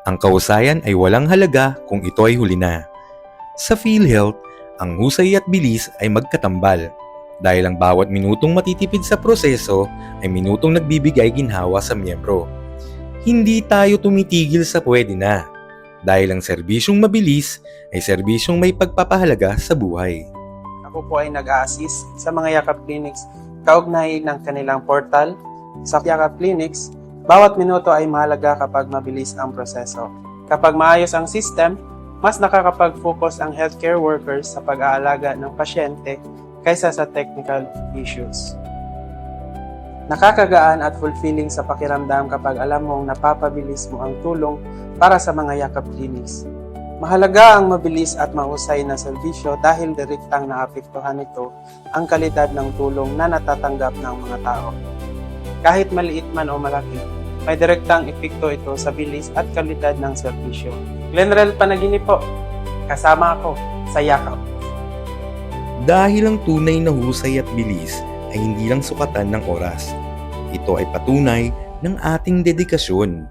Ang kahusayan ay walang halaga kung ito ay huli na. Sa PhilHealth, ang husay at bilis ay magkatambal dahil ang bawat minutong matitipid sa proseso ay minutong nagbibigay ginhawa sa miyembro. Hindi tayo tumitigil sa pwede na dahil ang serbisyong mabilis ay serbisyong may pagpapahalaga sa buhay. Ako po ay nag-a-assist sa mga Yakap Clinics kaugnay ng kanilang portal. Sa Yakap Clinics, bawat minuto ay mahalaga kapag mabilis ang proseso. Kapag maayos ang system, mas nakakapag-focus ang healthcare workers sa pag-aalaga ng pasyente kaysa sa technical issues. Nakakagaan at fulfilling sa pakiramdam kapag alam mong napapabilis mo ang tulong para sa mga Yakap Clinics. Mahalaga ang mabilis at mahusay na serbisyo dahil direktang naapektuhan nito ang kalidad ng tulong na natatanggap ng mga tao. Kahit maliit man o malaki, may direktang epekto ito sa bilis at kalidad ng serbisyo. Glenrel Panaginip po, kasama ako sa Yakap. Dahil ang tunay na husay at bilis ay hindi lang sukatan ng oras. Ito ay patunay ng ating dedikasyon.